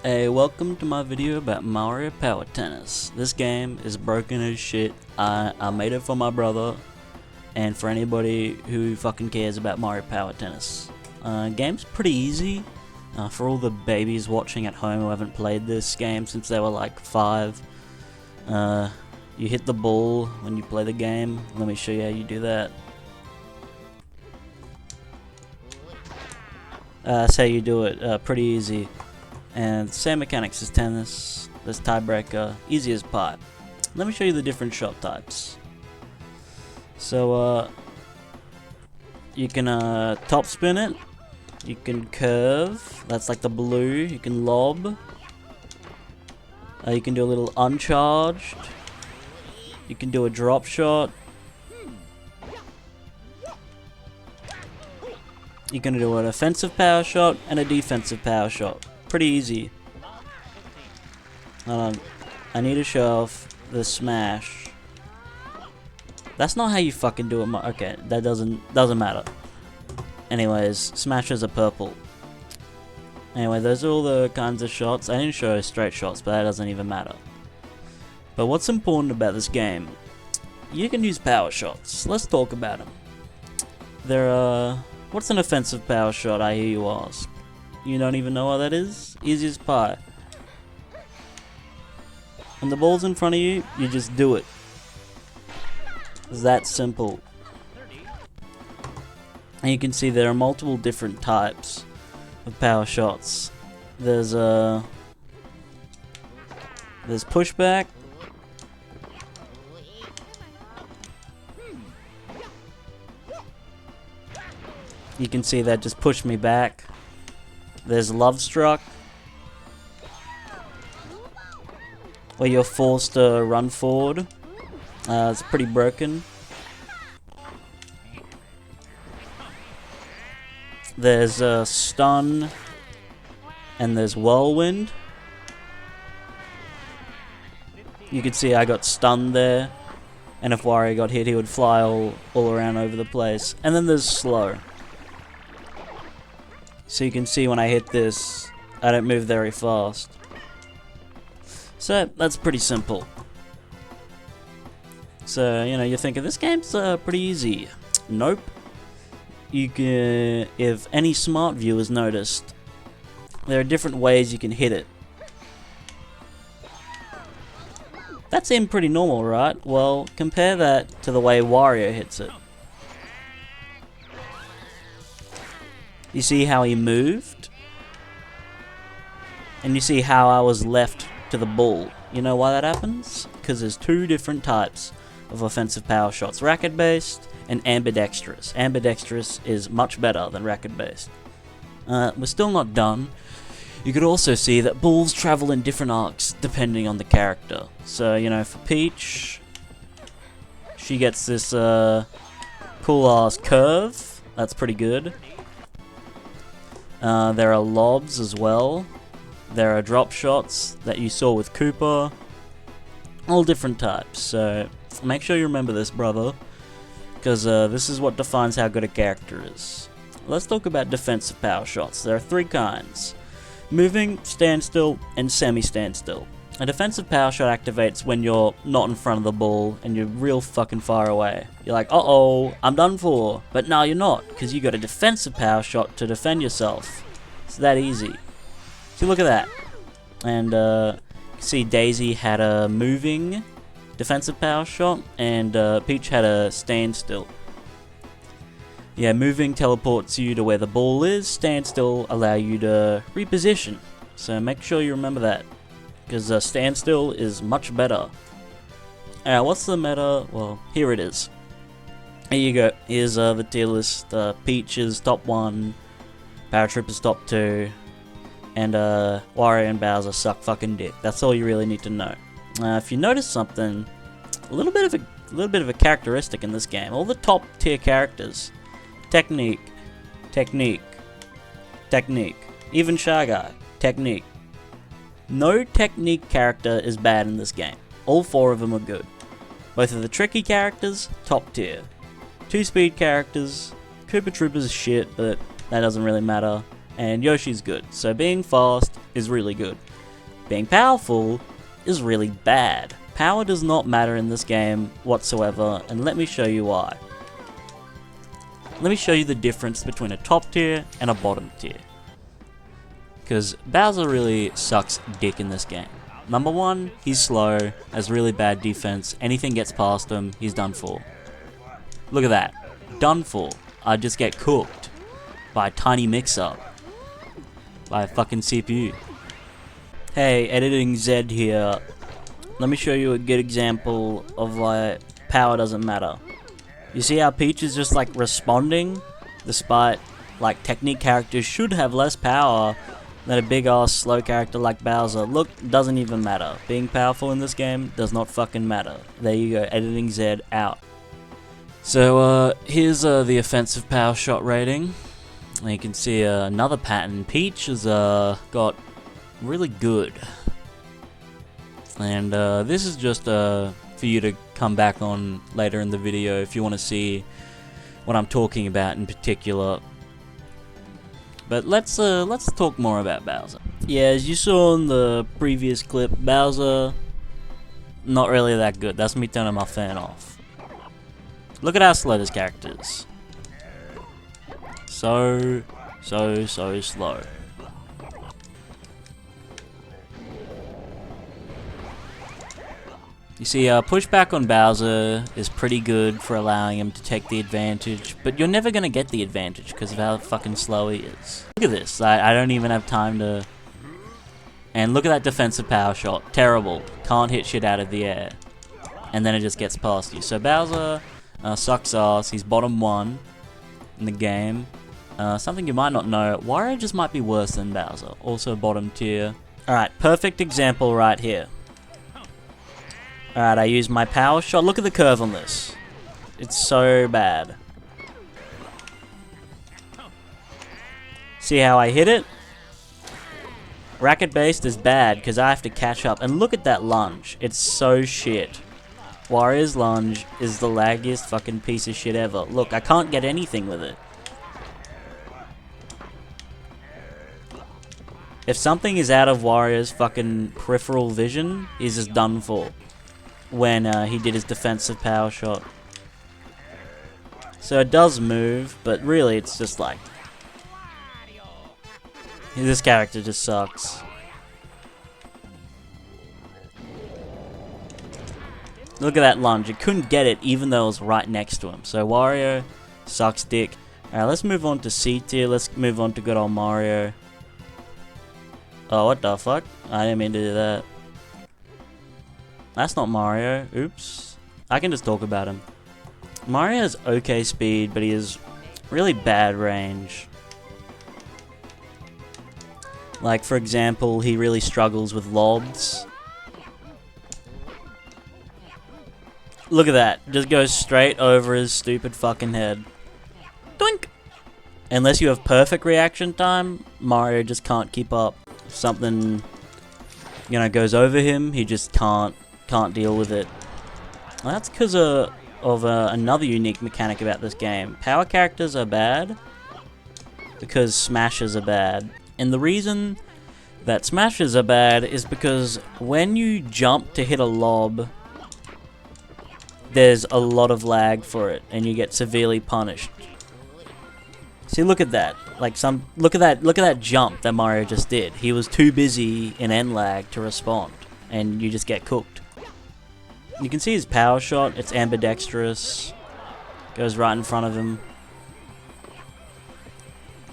Hey, welcome to my video about Mario Power Tennis. This game is broken as shit. I made it for my brother and for anybody who fucking cares about Mario Power Tennis. Game's pretty easy. For all the babies watching at home who haven't played this game since they were like 5. You hit the ball when you play the game. Let me show you how you do that. That's how you do it. Pretty easy. And same mechanics as tennis. There's tiebreaker, easy as pie. Let me show you the different shot types. So you can top spin it, you can curve, that's like the blue, you can lob, you can do a little uncharged, you can do a drop shot, you can do an offensive power shot and a defensive power shot. Pretty easy. Hold on. I need to show off the smash. That's not how you fucking do it. Okay, that doesn't matter. Anyways, smashes are purple. Anyway, those are all the kinds of shots. I didn't show straight shots, but that doesn't even matter. But what's important about this game? You can use power shots. Let's talk about them. What's an offensive power shot, I hear you ask? You don't even know what that is? Easy as pie. When the ball's in front of you, you just do it. It's that simple. And you can see there are multiple different types of power shots. There's pushback. You can see that just pushed me back. There's Love Struck, where you're forced to run forward. It's pretty broken. There's Stun, and there's Whirlwind. You can see I got stunned there, and if Wario got hit, he would fly all around over the place. And then there's Slow. So you can see when I hit this, I don't move very fast. So that's pretty simple. So, you know, you're thinking this game's pretty easy. Nope. You can, if any smart viewers noticed, there are different ways you can hit it. That seemed pretty normal, right? Well, compare that to the way Wario hits it. You see how he moved? And you see how I was left to the ball. You know why that happens? Because there's two different types of offensive power shots. Racket-based and ambidextrous. Ambidextrous is much better than racket-based. We're still not done. You could also see that balls travel in different arcs depending on the character. So, you know, for Peach, she gets this cool-ass curve. That's pretty good. There are lobs as well. There are drop shots that you saw with Koopa. All different types. So make sure you remember this, brother, because this is what defines how good a character is. Let's talk about defensive power shots. There are 3 kinds: moving, standstill, and semi-standstill. A defensive power shot activates when you're not in front of the ball and you're real fucking far away. You're like, uh-oh, I'm done for. But no, you're not, because you got a defensive power shot to defend yourself. It's that easy. See, look at that. And see, Daisy had a moving defensive power shot, and Peach had a standstill. Yeah, moving teleports you to where the ball is. Standstill allow you to reposition. So make sure you remember that, because standstill is much better. What's the meta? Well, here it is. Here you go. Here's the tier list. Peach is top 1, Paratroopa's top 2, and Wario and Bowser suck fucking dick. That's all you really need to know. If you notice something, a little bit of a characteristic in this game. All the top tier characters, technique, technique, technique. Even Shy Guy, technique. No technique character is bad in this game. All 4 of them are good. Both of the tricky characters, top tier. 2-speed characters, Koopa Troopa's shit, but that doesn't really matter. And Yoshi's good, so being fast is really good. being powerful is really bad. Power does not matter in this game whatsoever, and let me show you why. Let me show you the difference between a top tier and a bottom tier. Because Bowser really sucks dick in this game. Number one, he's slow, has really bad defense, anything gets past him, he's done for. Look at that, done for. I just get cooked by a tiny mix-up, by a fucking CPU. Hey, Editing Z here. Let me show you a good example of why power doesn't matter. You see how Peach is just like responding, despite like technique characters should have less power than a big ass slow character like Bowser. Look, doesn't even matter. Being powerful in this game does not fucking matter. There you go, Editing Z out. So here's the offensive power shot rating. And you can see another pattern. Peach has got really good. And this is just for you to come back on later in the video if you want to see what I'm talking about in particular. But let's talk more about Bowser. Yeah, as you saw in the previous clip, Bowser, not really that good. That's me turning my fan off. Look at how slow this character is. So slow. You see, pushback on Bowser is pretty good for allowing him to take the advantage, but you're never going to get the advantage because of how fucking slow he is. Look at this, I don't even have time to... And look at that defensive power shot, terrible, can't hit shit out of the air. And then it just gets past you. So Bowser sucks ass, he's bottom 1 in the game. Something you might not know, Wario just might be worse than Bowser, also bottom tier. Alright, perfect example right here. Alright, I use my power shot. Look at the curve on this. It's so bad. See how I hit it? Racket based is bad because I have to catch up. And look at that lunge. It's so shit. Wario's lunge is the laggiest fucking piece of shit ever. Look, I can't get anything with it. If something is out of Wario's fucking peripheral vision, he's just done for. When he did his defensive power shot. So it does move, but really it's just like... This character just sucks. Look at that lunge, it couldn't get it even though it was right next to him. So Wario sucks dick. Alright, let's move on to C tier, let's move on to good old Mario. Oh, what the fuck? I didn't mean to do that. That's not Mario. Oops. I can just talk about him. Mario has okay speed, but he has really bad range. Like, for example, he really struggles with lobs. Look at that. Just goes straight over his stupid fucking head. Doink! Unless you have perfect reaction time, Mario just can't keep up. If something, you know, goes over him, he just can't deal with it. Well, that's because of another unique mechanic about this game. Power characters are bad because smashes are bad. And the reason that smashes are bad is because when you jump to hit a lob, there's a lot of lag for it and you get severely punished. See, look at that. Look at that jump that Mario just did. He was too busy in end lag to respond and you just get cooked. You can see his power shot, it's ambidextrous, goes right in front of him.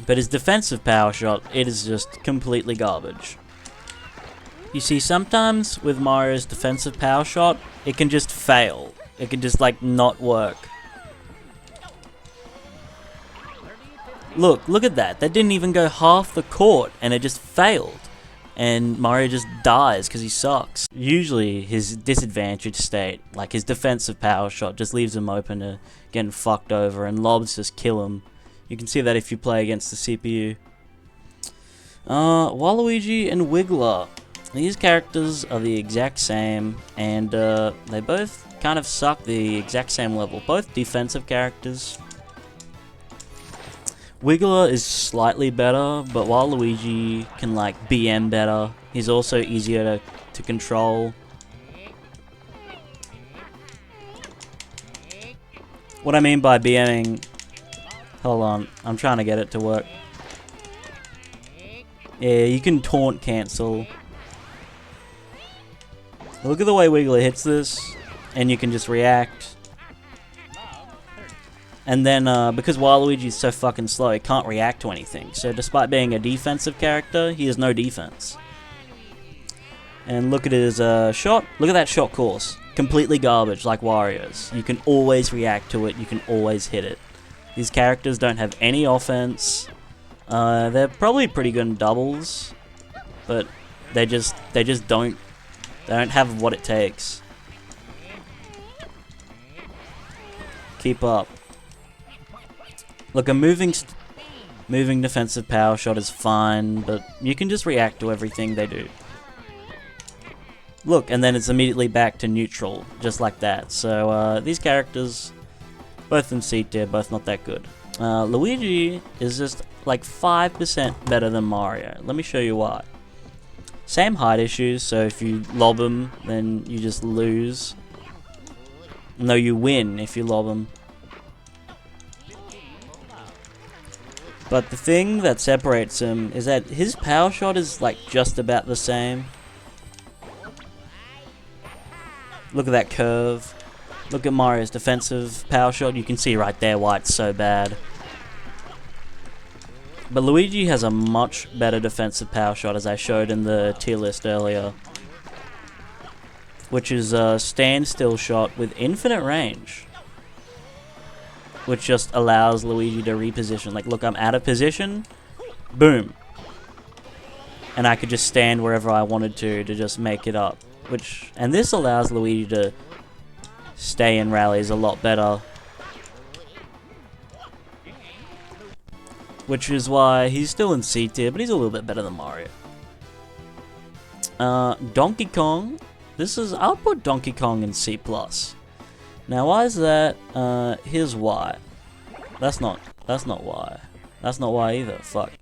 But his defensive power shot, it is just completely garbage. You see, sometimes with Mario's defensive power shot, it can just fail. It can just like not work. Look at that. That didn't even go half the court and it just failed. And Mario just dies because he sucks. Usually his disadvantaged state, like his defensive power shot, just leaves him open to getting fucked over and lobs just kill him. You can see that if you play against the CPU. Waluigi and Wiggler. These characters are the exact same and they both kind of suck the exact same level. Both defensive characters. Wiggler is slightly better, but while Luigi can like BM better, he's also easier to control. What I mean by BMing... Hold on, I'm trying to get it to work. Yeah, you can taunt cancel. Look at the way Wiggler hits this, and you can just react. And then, because Waluigi's so fucking slow, he can't react to anything. So despite being a defensive character, he has no defense. And look at his shot. Look at that shot course. Completely garbage, like Wario's. You can always react to it. You can always hit it. These characters don't have any offense. They're probably pretty good in doubles, but they just don't. They don't have what it takes. Keep up. Look, a moving defensive power shot is fine, but you can just react to everything they do. Look, and then it's immediately back to neutral, just like that. So these characters, both in C tier, both not that good. Luigi is just like 5% better than Mario. Let me show you why. Same height issues, so if you lob him, then you just lose. No, you win if you lob him. But the thing that separates him is that his power shot is like just about the same. Look at that curve. Look at Mario's defensive power shot. You can see right there why it's so bad. But Luigi has a much better defensive power shot, as I showed in the tier list earlier, which is a standstill shot with infinite range, which just allows Luigi to reposition. Like, look, I'm out of position, boom, and I could just stand wherever I wanted to just make it up. And this allows Luigi to stay in rallies a lot better, which is why he's still in C tier, but he's a little bit better than Mario. Donkey Kong, I'll put Donkey Kong in C+. Now why is that? Here's why. That's not why. That's not why either, fuck.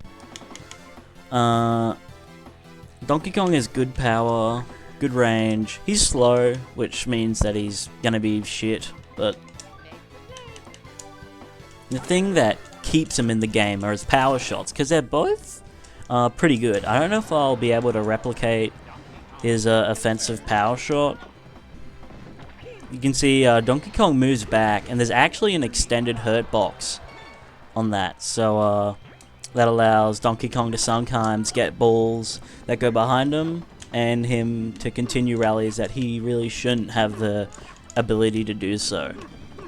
Donkey Kong has good power, good range. He's slow, which means that he's gonna be shit, but the thing that keeps him in the game are his power shots, because they're both pretty good. I don't know if I'll be able to replicate his offensive power shot. You can see Donkey Kong moves back, and there's actually an extended hurt box on that, so that allows Donkey Kong to sometimes get balls that go behind him, and him to continue rallies that he really shouldn't have the ability to do so.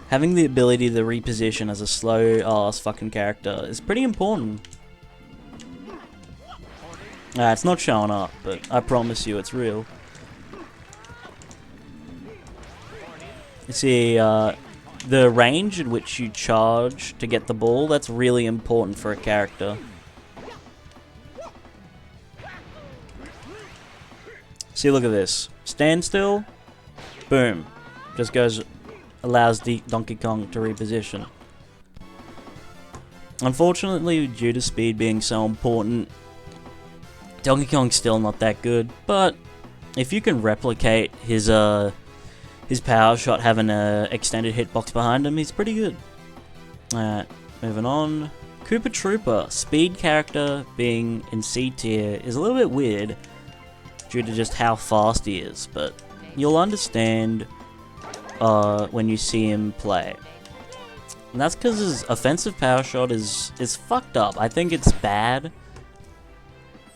Having the ability to reposition as a slow-ass fucking character is pretty important. It's not showing up, but I promise you it's real. You see, the range in which you charge to get the ball, that's really important for a character. See, look at this. Stand still, boom. Just goes... allows the Donkey Kong to reposition. Unfortunately, due to speed being so important, Donkey Kong's still not that good, but if you can replicate his power shot having a extended hitbox behind him, he's pretty good. Alright, moving on. Koopa speed character being in C tier is a little bit weird due to just how fast he is, but you'll understand when you see him play. And that's because his offensive power shot is fucked up. I think it's bad.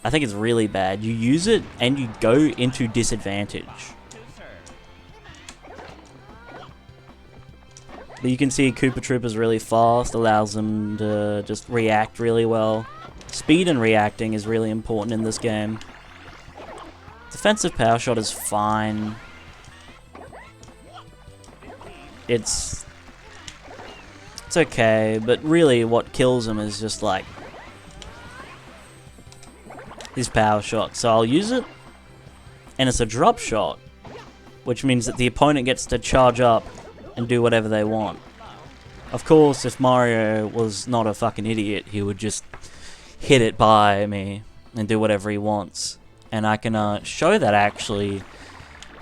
I think it's really bad. You use it and you go into disadvantage. But you can see Koopa is really fast, allows him to just react really well. Speed and reacting is really important in this game. Defensive power shot is fine. It's okay, but really what kills him is just like his power shot. So I'll use it, and it's a drop shot, which means that the opponent gets to charge up and do whatever they want. Of course, if Mario was not a fucking idiot, he would just hit it by me and do whatever he wants. And I can show that actually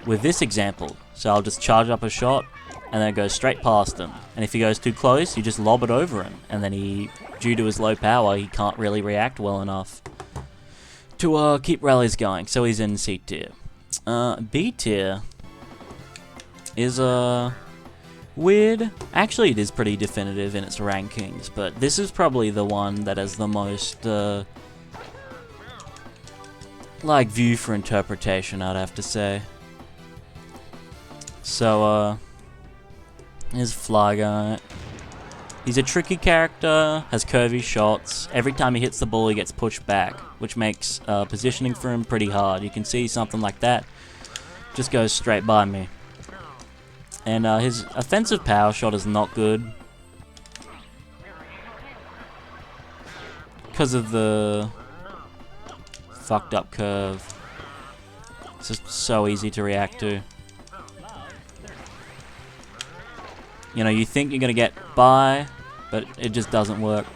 with this example. So I'll just charge up a shot and then go straight past him. And if he goes too close, you just lob it over him. And then due to his low power, he can't really react well enough to keep rallies going. So he's in C tier. B tier is weird. Actually, it is pretty definitive in its rankings, but this is probably the one that has the most like view for interpretation, I'd have to say. So here's Fly Guy. He's a tricky character, has curvy shots. Every time he hits the ball, he gets pushed back, which makes positioning for him pretty hard. You can see something like that just goes straight by me. And his offensive power shot is not good because of the fucked up curve. It's just so easy to react to. You know, you think you're gonna get by, but it just doesn't work.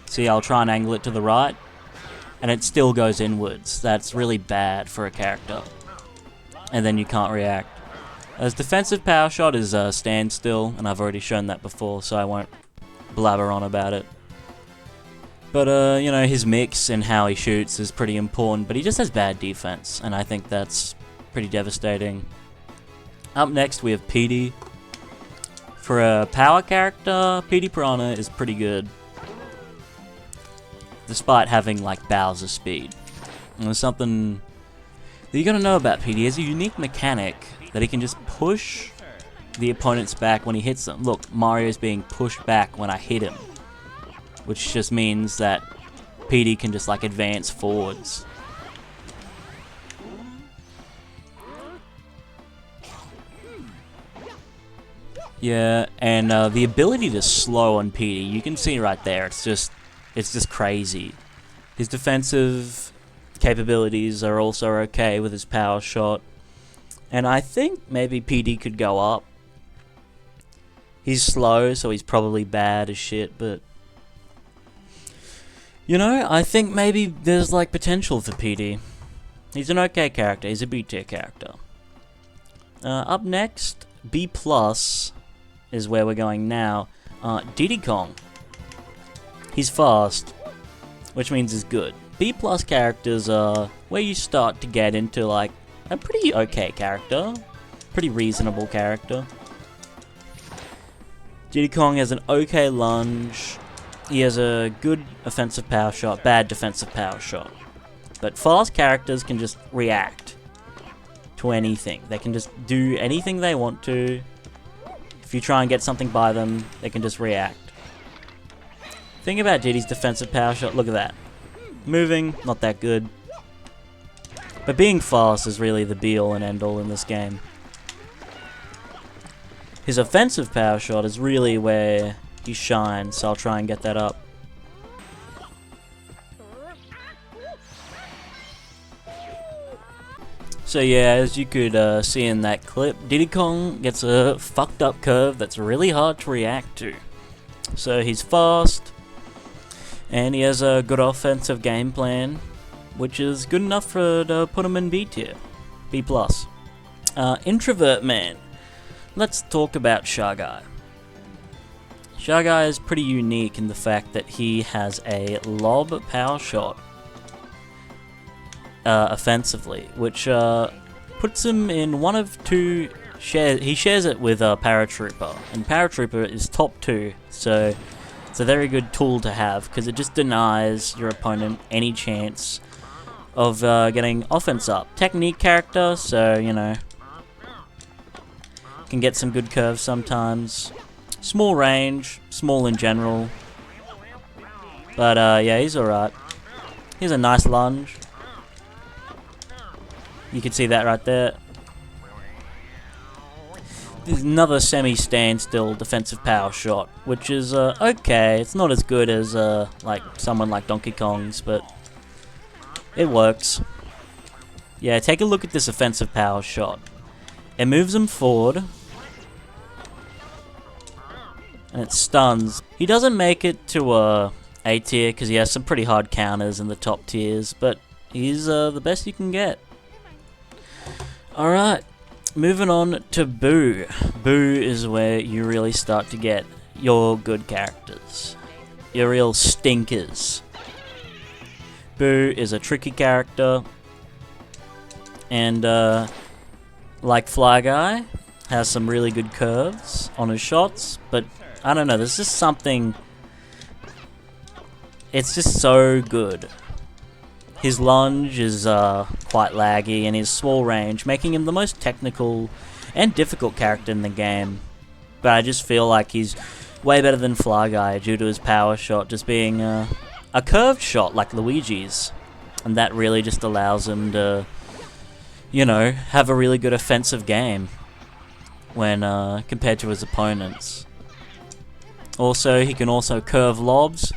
See, I'll try and angle it to the right, and it still goes inwards. That's really bad for a character. And then you can't react. His defensive power shot is standstill, and I've already shown that before, so I won't blabber on about it. But, you know, his mix and how he shoots is pretty important, but he just has bad defense, and I think that's pretty devastating. Up next, we have Petey. For a power character, Petey Piranha is pretty good, despite having, like, Bowser speed. And there's something that you gotta know about Petey. He has a unique mechanic that he can just push the opponents back when he hits them. Look, Mario's being pushed back when I hit him, which just means that Petey can just like advance forwards. Yeah, and the ability to slow on Petey, you can see right there, it's just crazy. His defensive capabilities are also okay with his power shot. And I think maybe Petey could go up. He's slow, so he's probably bad as shit, but you know, I think maybe there's like potential for Petey. He's an okay character, he's a B tier character. Up next, B+ is where we're going now. Diddy Kong. He's fast, which means he's good. B+ characters are where you start to get into like a pretty okay character. Pretty reasonable character. Diddy Kong has an okay lunge. He has a good offensive power shot, bad defensive power shot. But fast characters can just react to anything. They can just do anything they want to. If you try and get something by them, they can just react. Think about Diddy's defensive power shot, look at that. Moving, not that good. But being fast is really the be-all and end-all in this game. His offensive power shot is really where he shines, so I'll try and get that up. So yeah, as you could see in that clip, Diddy Kong gets a fucked up curve that's really hard to react to. So he's fast, and he has a good offensive game plan, which is good enough to put him in B tier, B+. Introvert Man. Let's talk about Shy Guy. Shy Guy is pretty unique in the fact that he has a lob power shot offensively, which puts him in one of two shares. He shares it with Paratroopa, and Paratroopa is top 2, so it's a very good tool to have because it just denies your opponent any chance of getting offense up. Technique character, so you know, can get some good curves sometimes. Small range, small in general, but yeah, he's alright. Here's a nice lunge. You can see that right there. There's another semi-standstill defensive power shot, which is okay. It's not as good as like someone like Donkey Kong's, but it works. Yeah, take a look at this offensive power shot. It moves him forward, and it stuns. He doesn't make it to A tier because he has some pretty hard counters in the top tiers, but he's the best you can get. Alright, moving on to Boo. Boo is where you really start to get your good characters. Your real stinkers. Boo is a tricky character, and like Fly Guy, has some really good curves on his shots, but I don't know, there's just something, it's just so good. His lunge is quite laggy, and his small range, making him the most technical and difficult character in the game. But I just feel like he's way better than Fly Guy due to his power shot just being a curved shot like Luigi's. And that really just allows him to, you know, have a really good offensive game when compared to his opponents. Also, he can also curve lobs.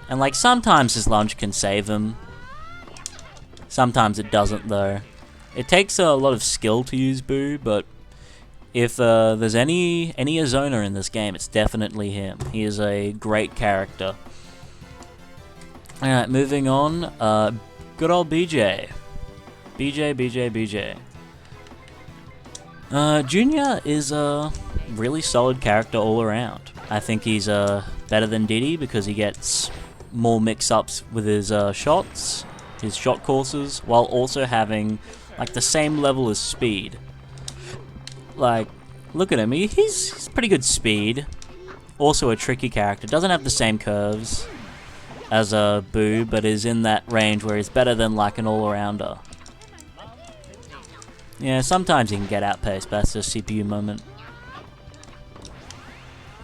And like sometimes his lunge can save him. Sometimes it doesn't though. It takes a lot of skill to use Boo, but if there's any Azona in this game, it's definitely him. He is a great character. Alright, moving on. Good old BJ. BJ. Junior is a really solid character all around. I think he's better than Diddy because he gets more mix-ups with his shots, his shot courses, while also having like the same level as speed. Like, look at him, he's pretty good speed. Also a tricky character, doesn't have the same curves as a Boo, but is in that range where he's better than like an all-arounder. Yeah, sometimes he can get outpaced, but that's just a CPU moment.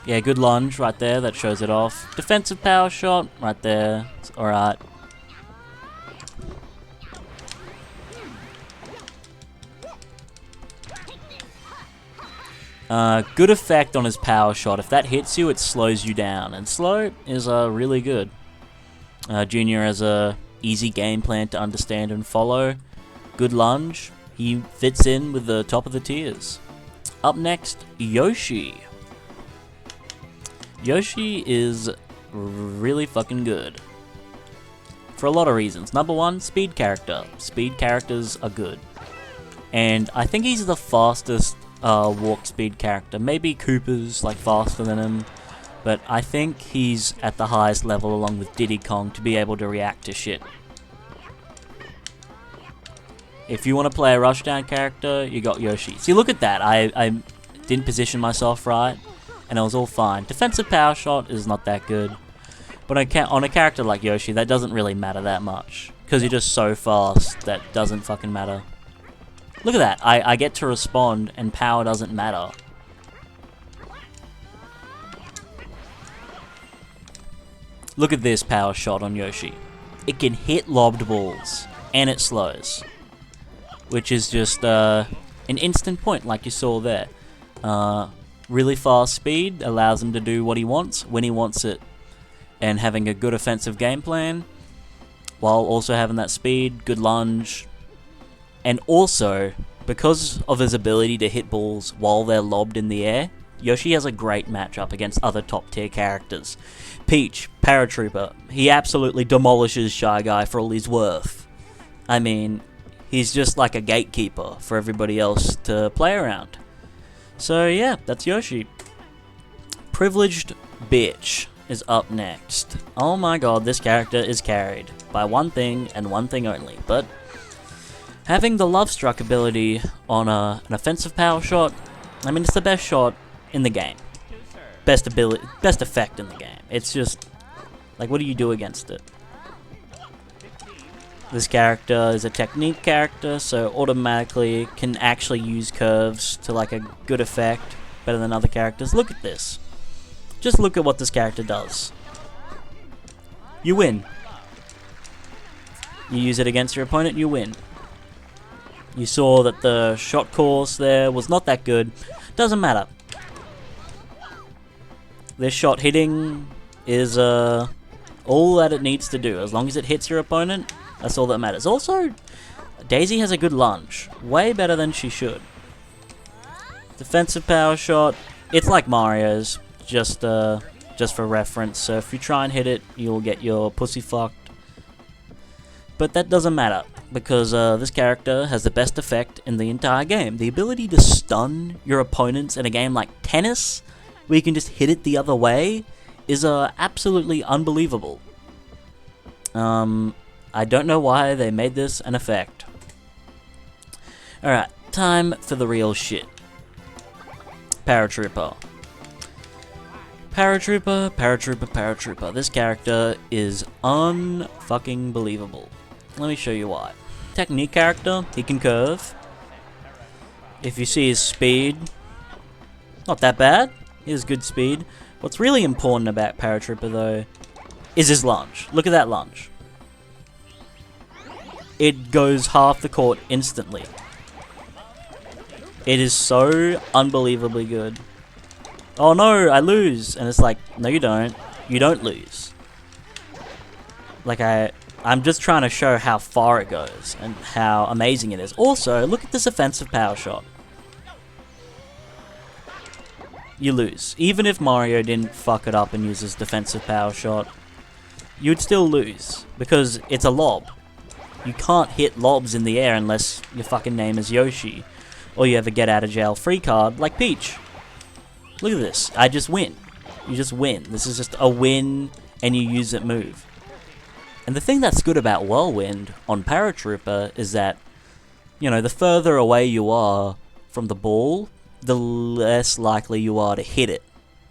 Yeah, good lunge right there, that shows it off. Defensive power shot, right there, it's alright. Good effect on his power shot. If that hits you, it slows you down, and slow is really good. Junior has a easy game plan to understand and follow. Good lunge. He fits in with the top of the tiers. Up next, Yoshi. Yoshi is really fucking good. For a lot of reasons. Number one, speed character. Speed characters are good. And I think he's the fastest walk speed character. Maybe Koopa's like faster than him. But I think he's at the highest level along with Diddy Kong to be able to react to shit. If you want to play a rushdown character, you got Yoshi. See, look at that. I didn't position myself right, and it was all fine. Defensive power shot is not that good. But on a character like Yoshi, that doesn't really matter that much. Because you're just so fast, that doesn't fucking matter. Look at that. I get to respond, and power doesn't matter. Look at this power shot on Yoshi. It can hit lobbed balls, and it slows. Which is just an instant point, like you saw there. Really fast speed allows him to do what he wants, when he wants it. And having a good offensive game plan, while also having that speed, good lunge. And also, because of his ability to hit balls while they're lobbed in the air, Yoshi has a great matchup against other top tier characters. Peach, Paratroopa, he absolutely demolishes Shy Guy for all he's worth. I mean, he's just like a gatekeeper for everybody else to play around. So yeah, that's Yoshi. Privileged Bitch is up next. Oh my god, this character is carried by one thing and one thing only, but having the Love Struck ability on an offensive power shot, I mean, it's the best shot in the game. Best ability, best effect in the game. It's just, like, what do you do against it? This character is a technique character, so automatically can actually use curves to like a good effect, better than other characters. Look at this. Just look at what this character does. You win. You use it against your opponent, you win. You saw that the shot course there was not that good. Doesn't matter. This shot hitting is all that it needs to do. As long as it hits your opponent, that's all that matters. Also, Daisy has a good lunge. Way better than she should. Defensive power shot. It's like Mario's. just for reference. So if you try and hit it, you'll get your pussy fucked. But that doesn't matter, because this character has the best effect in the entire game. The ability to stun your opponents in a game like tennis, where you can just hit it the other way, is absolutely unbelievable. I don't know why they made this an effect. Alright, time for the real shit. Paratroopa. Paratroopa, Paratroopa, Paratroopa. This character is unfucking believable. Let me show you why. Technique character, he can curve. If you see his speed, not that bad. He has good speed. What's really important about Paratroopa though is his lunge. Look at that lunge. It goes half the court instantly. It is so unbelievably good. Oh no, I lose. And it's like, no you don't. You don't lose. Like I'm just trying to show how far it goes and how amazing it is. Also, look at this offensive power shot. You lose. Even if Mario didn't fuck it up and use his defensive power shot, you'd still lose. Because it's a lob. You can't hit lobs in the air unless your fucking name is Yoshi. Or you have a get out of jail free card like Peach. Look at this. I just win. You just win. This is just a win and you use it move. And the thing that's good about Whirlwind on Paratroopa is that, you know, the further away you are from the ball, the less likely you are to hit it.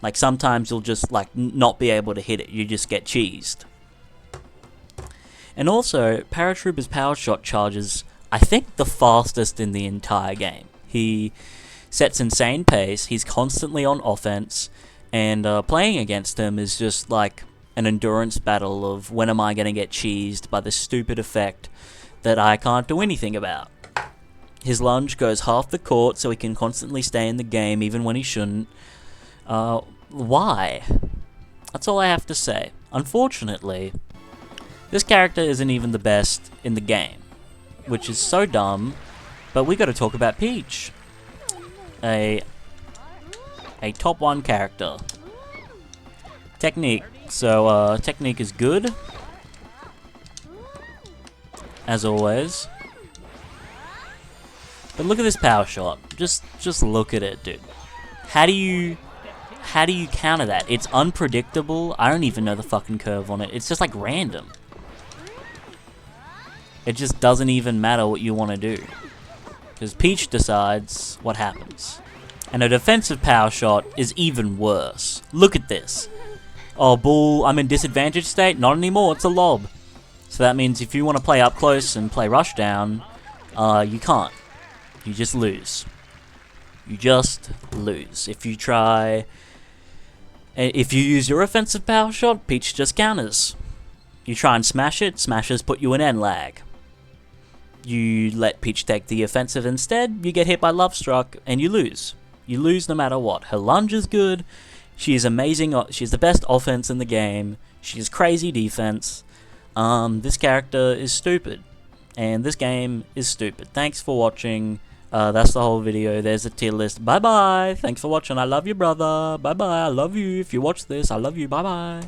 Like sometimes you'll just like not be able to hit it. You just get cheesed. And also, Paratroopa's power shot charges, I think, the fastest in the entire game. He sets insane pace, he's constantly on offense, and playing against him is just like an endurance battle of when am I going to get cheesed by this stupid effect that I can't do anything about. His lunge goes half the court so he can constantly stay in the game even when he shouldn't. Why? That's all I have to say. Unfortunately, this character isn't even the best in the game, which is so dumb, but we gotta talk about Peach. A top 1 character. Technique. So, technique is good, as always. But look at this power shot. Just look at it, dude. How do you counter that? It's unpredictable. I don't even know the fucking curve on it. It's just like random. It just doesn't even matter what you want to do. Because Peach decides what happens. And a defensive power shot is even worse. Look at this. Oh, bull, I'm in disadvantaged state? Not anymore, it's a lob. So that means if you want to play up close and play rushdown, you can't. You just lose. You just lose. If you try... If you use your offensive power shot, Peach just counters. You try and smash it, smashes put you in end lag. You let Peach take the offensive instead, you get hit by Love Struck, and you lose. You lose no matter what. Her lunge is good, she is amazing, she's the best offense in the game, she has crazy defense. This character is stupid, and this game is stupid. Thanks for watching, that's the whole video, there's a tier list, bye bye, thanks for watching, I love you brother, bye bye, I love you, if you watch this, I love you, bye bye.